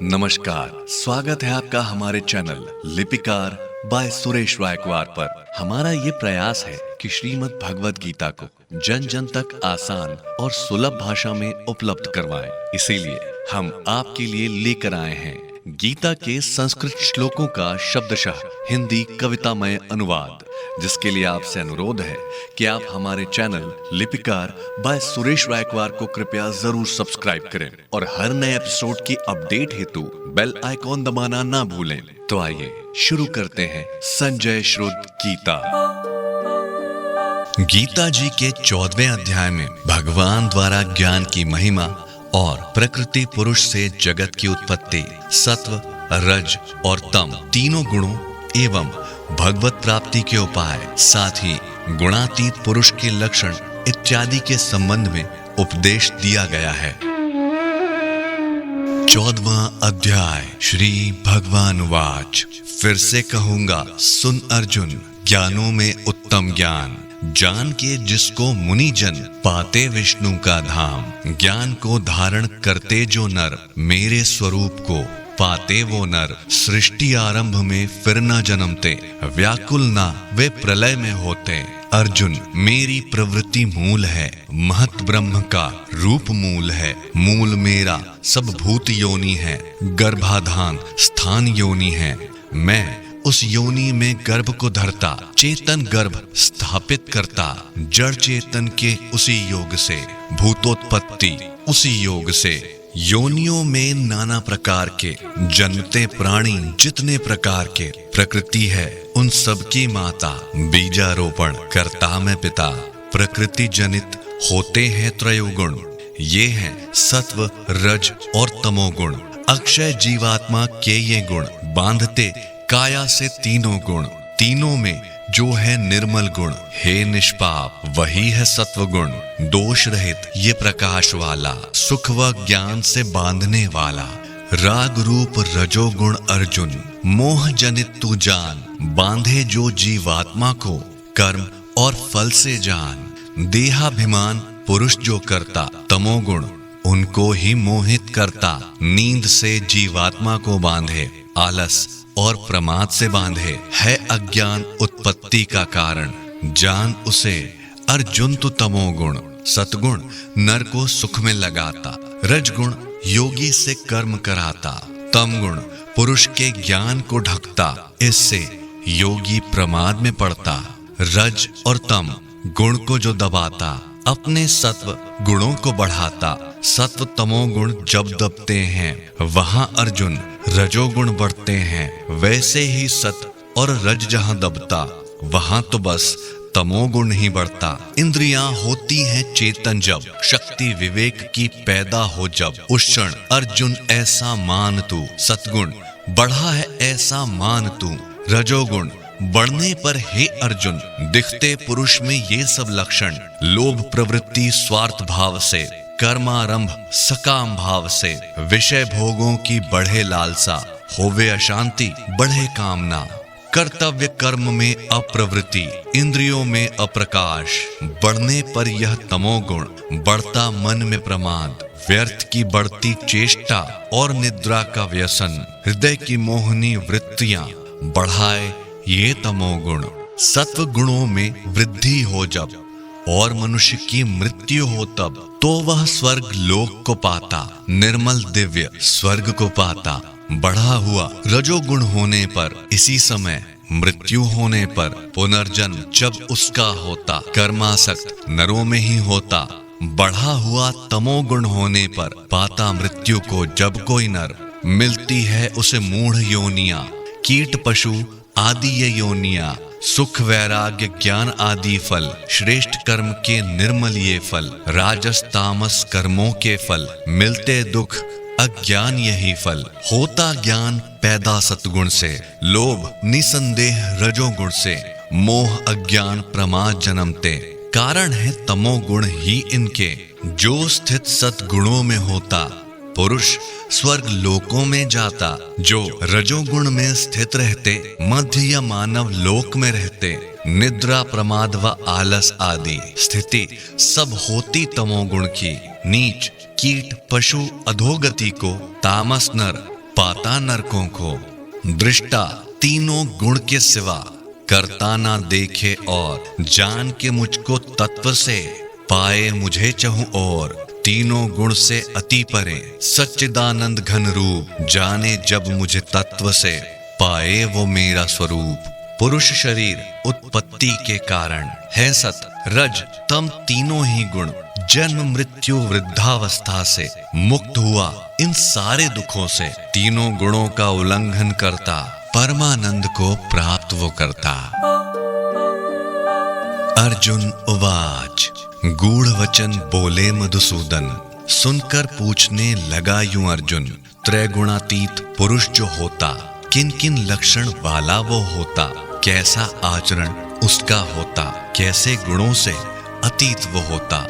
नमस्कार, स्वागत है आपका हमारे चैनल लिपिकार बाय सुरेश वायकवार पर। हमारा ये प्रयास है कि श्रीमद् भगवद गीता को जन जन तक आसान और सुलभ भाषा में उपलब्ध करवाएं। इसीलिए हम आपके लिए लेकर आए हैं गीता के संस्कृत श्लोकों का शब्दशः हिंदी कवितामय अनुवाद, जिसके लिए आपसे अनुरोध है कि आप हमारे चैनल लिपिकार बाय सुरेश वायकवार को कृपया जरूर सब्सक्राइब करें और हर नए एपिसोड की अपडेट हेतु बेल आइकॉन दबाना ना भूलें। तो आइए शुरू करते हैं संजय श्रुत गीता। गीता जी के 14वें अध्याय में भगवान द्वारा ज्ञान की महिमा और प्रकृति पुरुष से जगत की उत्पत्ति, सत्व, रज और तम तीनों गुणों एवं भगवत प्राप्ति के उपाय, साथ ही गुणातीत पुरुष के लक्षण इत्यादि के संबंध में उपदेश दिया गया है। 14वां अध्याय। श्री भगवान वाच। फिर से कहूंगा, सुन अर्जुन, ज्ञानों में उत्तम ज्ञान जान के जिसको मुनि जन पाते विष्णु का धाम। ज्ञान को धारण करते जो नर मेरे स्वरूप को पाते वो नर सृष्टि आरंभ में फिर न जन्मते, व्याकुल ना वे प्रलय में होते। अर्जुन, मेरी प्रवृत्ति मूल है, महत ब्रह्म का रूप मूल है। मूल मेरा सब भूत योनि है, गर्भाधान स्थान योनि है। मैं उस योनि में गर्भ को धरता, चेतन गर्भ स्थापित करता। जड़ चेतन के उसी योग से, भूतोत्पत्ति उसी योग से। योनियों में नाना प्रकार के जन्मते प्राणी जितने प्रकार के, प्रकृति है उन सबकी माता। बीजारोपण करता मैं पिता, प्रकृति जनित होते हैं त्रयोगुण। ये हैं सत्व, रज और तमोगुण। अक्षय जीवात्मा के ये गुण बांधते काया से तीनों गुण। तीनों में जो है निर्मल गुण, हे निष्पाप वही है सत्व गुण। दोष रहित ये प्रकाश वाला, सुख व ज्ञान से बांधने वाला। राग रूप रजोगुण अर्जुन, मोह जनित तू जान। बांधे जो जीवात्मा को कर्म और फल से जान। देहाभिमान पुरुष जो करता, तमोगुण उनको ही मोहित करता। नींद से जीवात्मा को बांधे, आलस और प्रमाद से बांधे। है अज्ञान उत्पत्ति का कारण, जान उसे अर्जुन तू तमोगुण। सतगुण नर को सुख में लगाता, रजगुण योगी से कर्म कराता। तमगुण पुरुष के ज्ञान को ढकता, इससे योगी प्रमाद में पड़ता। रज और तम गुण को जो दबाता, अपने सत्व गुणों को बढ़ाता। सत्व तमोगुण जब दबते हैं वहां अर्जुन रजोगुण बढ़ते हैं। वैसे ही सत्व और रज जहां दबता वहां तो बस तमोगुण ही बढ़ता। इंद्रियां होती हैं चेतन जब, शक्ति विवेक की पैदा हो जब। उस क्षण अर्जुन ऐसा मान तू, सतगुण बढ़ा है ऐसा मान तू। रजोगुण बढ़ने पर हे अर्जुन दिखते पुरुष में ये सब लक्षण। लोभ प्रवृत्ति स्वार्थ भाव से, कर्मारंभ सकाम भाव से। विषय भोगों की बढ़े लालसा, होवे अशांति बढ़े कामना। कर्तव्य कर्म में अप्रवृत्ति, इंद्रियों में अप्रकाश। बढ़ने पर यह तमोगुण, बढ़ता मन में प्रमाद। व्यर्थ की बढ़ती चेष्टा और निद्रा का व्यसन। हृदय की मोहनी वृत्तियां बढ़ाए ये तमोगुण। सत्व गुणों में वृद्धि हो जब और मनुष्य की मृत्यु हो तब, तो वह स्वर्ग लोक को पाता, निर्मल दिव्य स्वर्ग को पाता। बढ़ा हुआ रजोगुण होने पर, इसी समय मृत्यु होने पर पुनर्जन्म जब उसका होता, कर्मासक्त नरों में ही होता। बढ़ा हुआ तमोगुण होने पर पाता मृत्यु को जब कोई नर, मिलती है उसे मूढ़ योनियां। कीट पशु आदि ये योनियां, सुख वैराग्य ज्ञान आदि फल। श्रेष्ठ कर्म के निर्मल ये फल, राजस तामस कर्मों के फल। मिलते दुख अज्ञान यही फल। होता ज्ञान पैदा सतगुण से, लोभ निसंदेह रजोगुण से। मोह अज्ञान प्रमाद जन्मते, कारण है तमोगुण ही इनके। जो स्थित सतगुणों में होता, पुरुष स्वर्ग लोकों में जाता। जो रजोगुण में स्थित रहते, मध्य या मानव लोक में रहते। निद्रा प्रमाद व आलस आदि स्थिति सब होती तमोगुण की। नीच कीट पशु अधोगति को तामस नर पाता नरकों को। दृष्टा तीनों गुण के सिवा करता ना देखे, और जान के मुझको तत्व से पाए मुझे चहु और। तीनों गुण से अति परे सच्चिदानंद घन रूप, जाने जब मुझे तत्व से पाए वो मेरा स्वरूप। पुरुष शरीर उत्पत्ति के कारण है सत रज तम तीनों ही गुण, जन्म मृत्यु वृद्धावस्था से मुक्त हुआ इन सारे दुखों से। तीनों गुणों का उल्लंघन करता परमानंद को प्राप्त वो करता। अर्जुन उवाच, गूढ़ वचन बोले मधुसूदन, सुनकर पूछने लगा यूं अर्जुन। त्रैगुणातीत पुरुष जो होता, किन किन लक्षण वाला वो होता, कैसा आचरण उसका होता, कैसे गुणों से अतीत वो होता।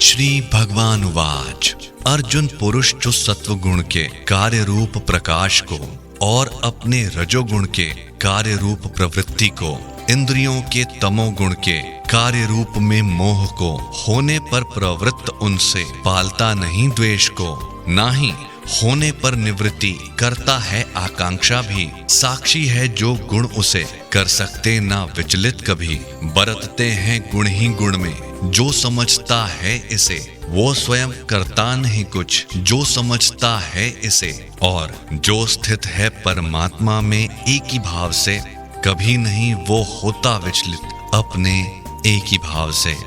श्री भगवान वाच, अर्जुन पुरुष जो सत्व गुण के कार्य रूप प्रकाश को और अपने रजोगुण के कार्य रूप प्रवृत्ति को, इंद्रियों के तमोगुण के कार्य रूप में मोह को, होने पर प्रवृत्त उनसे पालता नहीं द्वेष को, ना ही होने पर निवृत्ति करता है आकांक्षा भी। साक्षी है जो गुण उसे, कर सकते ना विचलित कभी। बरतते हैं गुण ही गुण में, जो समझता है इसे वो स्वयं करता नहीं कुछ, जो समझता है इसे। और जो स्थित है परमात्मा में एक ही भाव से, कभी नहीं वो होता विचलित अपने एक ही भाव से।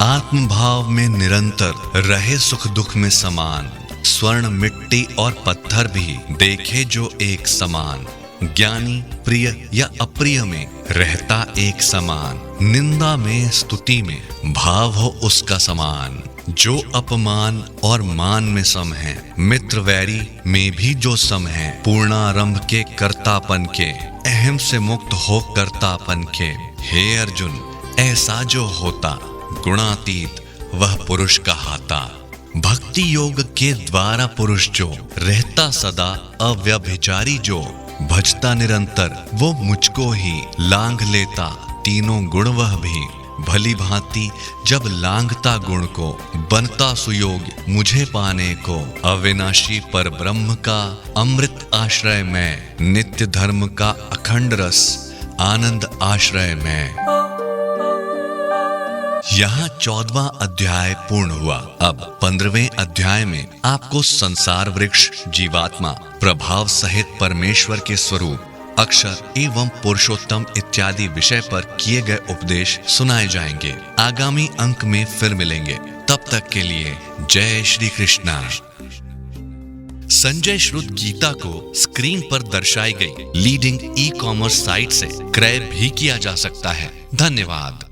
आत्म भाव में निरंतर रहे सुख दुख में समान, स्वर्ण मिट्टी और पत्थर भी देखे जो एक समान। ज्ञानी प्रिय या अप्रिय में रहता एक समान, निंदा में स्तुति में भाव हो उसका समान। जो अपमान और मान में सम है, मित्र वैरी में भी जो सम है। पूर्णारंभ के कर्तापन के, अहम से मुक्त हो कर्तापन के। हे अर्जुन ऐसा जो होता, गुणातीत वह पुरुष कहाता। भक्ति योग के द्वारा पुरुष जो रहता सदा अव्यभिचारी, जो भजता निरंतर वो मुझको ही लांघ लेता। तीनों गुण वह भी भली भांति जब लांघता गुण को, बनता सुयोग्य मुझे पाने को। अविनाशी पर ब्रह्म का अमृत आश्रय में, नित्य धर्म का अखंड रस आनंद आश्रय में। यहाँ 14वां अध्याय पूर्ण हुआ। अब 15वें अध्याय में आपको संसार वृक्ष, जीवात्मा, प्रभाव सहित परमेश्वर के स्वरूप, अक्षर एवं पुरुषोत्तम इत्यादि विषय पर किए गए उपदेश सुनाए जाएंगे। आगामी अंक में फिर मिलेंगे। तब तक के लिए जय श्री कृष्णा। संजय श्रुत गीता को स्क्रीन पर दर्शाई गई लीडिंग ई-कॉमर्स साइट से क्रय भी किया जा सकता है। धन्यवाद।